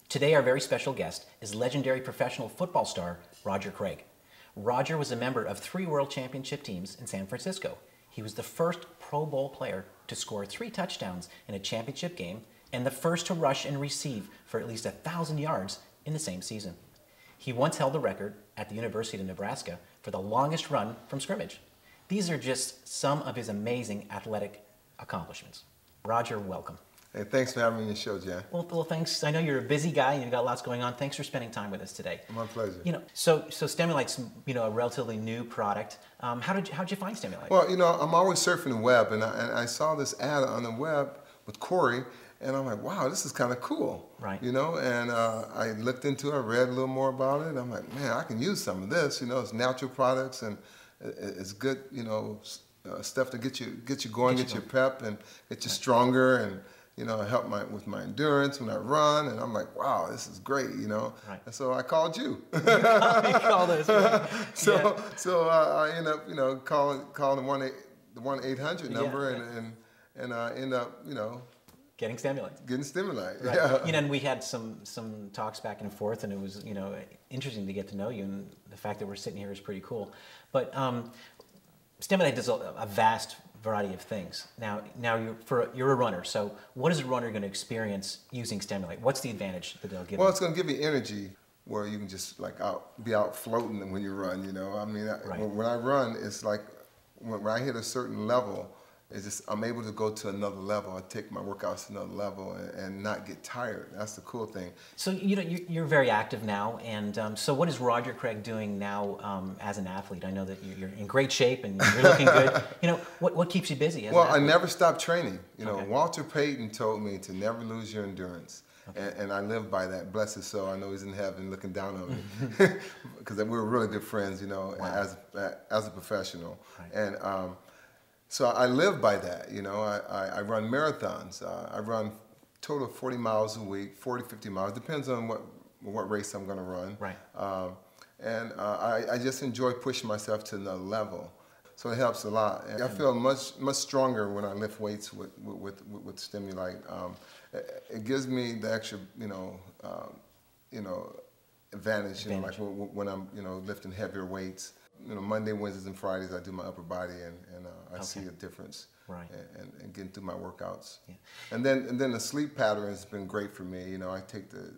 Today, our very special guest is legendary professional football star Roger Craig. Roger was a member of 3 World Championship teams in San Francisco. He was the first Pro Bowl player to score 3 touchdowns in a championship game and the first to rush and receive for at least 1,000 yards in the same season. He once held the record at the University of Nebraska for the longest run from scrimmage. These are just some of his amazing athletic accomplishments. Roger, welcome. Hey, thanks for having me on your show, Jan. Well, thanks. I know you're a busy guy and you've got lots going on. Thanks for spending time with us today. My pleasure. So Stemulite's, a relatively new product. How'd you find Stemulite? Well, I'm always surfing the web, and I saw this ad on the web with Corey, and I'm like, wow, this is kind of cool. Right. And I looked into it, I read a little more about it. I'm like, man, I can use some of this. It's natural products, and it's good, stuff to get you going, get you pep, and get you stronger, and help with my endurance when I run, and I'm like, wow, this is great, Right. And so I called you. You called us. Right? So I end up, calling the 1-800 number, and I end up, Getting Stemulite. getting Stemulite. Right. Yeah. And we had some talks back and forth, and it was interesting to get to know you, and the fact that we're sitting here is pretty cool. But Stemulite does a vast variety of things. Now you're a runner, so what is a runner going to experience using Stemulite? What's the advantage that they'll give? Well, it's going to give you energy where you can just be out floating when you run. Right. When I run, it's like when I hit a certain level, it's just I'm able to go to another level. I take my workouts to another level and not get tired. That's the cool thing. So you're very active now, and so what is Roger Craig doing now as an athlete? I know that you're in great shape and you're looking good. What keeps you busy? Well, I never stopped training. Okay. Walter Payton told me to never lose your endurance. Okay. And I live by that. Bless his soul. I know he's in heaven looking down on me because we were really good friends. Wow. as a professional. Right. And so I live by that. I run marathons. I run total of 40 miles a week, 40, 50 miles. Depends on what race I'm going to run. Right. I just enjoy pushing myself to another level. So it helps a lot. And I feel much stronger when I lift weights with Stemulite. It gives me the extra, advantage. Like when I'm, lifting heavier weights. Monday, Wednesdays, and Fridays I do my upper body, and I see a difference. Right. And getting through my workouts. Yeah. And then the sleep pattern has been great for me. I take the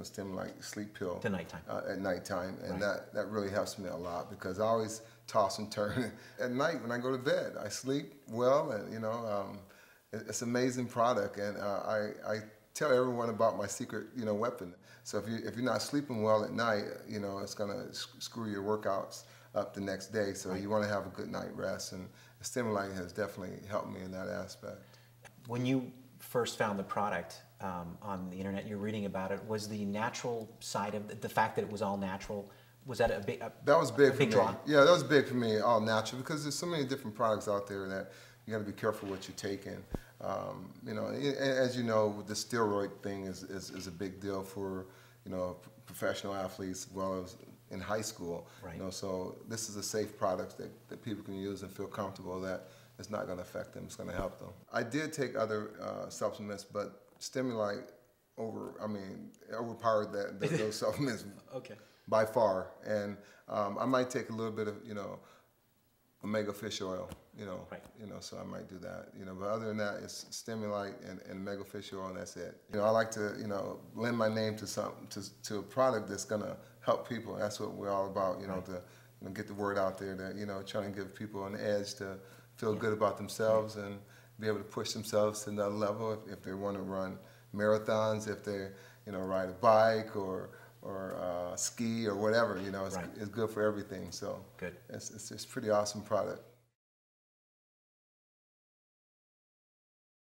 Stemulite sleep pill at nighttime. At nighttime, and Right. that really helps me a lot because I always toss and turn at night when I go to bed. I sleep well, and it's an amazing product, and I tell everyone about my secret weapon. So if you're not sleeping well at night, it's gonna screw your workouts up the next day. So Right. you want to have a good night rest, and Stemulite has definitely helped me in that aspect. When you first found the product on the internet, you're reading about it. Was the natural side of the fact that it was all natural? Was that That was big for me. draw? Yeah, that was big for me, all natural, because there's so many different products out there that you got to be careful what you're taking. As you know, the steroid thing is a big deal for professional athletes as well as in high school. Right. So this is a safe product that people can use and feel comfortable that it's not going to affect them. It's going to help them. I did take other supplements, but Stemulite overpowered those supplements. Okay. By far, and I might take a little bit of omega fish oil, Right. So I might do that, but other than that, it's Stemulite and omega fish oil, and that's it. I like to lend my name to a product that's gonna help people. That's what we're all about, Right. to get the word out there that trying to give people an edge to feel good about themselves and be able to push themselves to another level if they want to run marathons, if they ride a bike or ski or whatever, Right. it's good for everything. So Good. it's a pretty awesome product.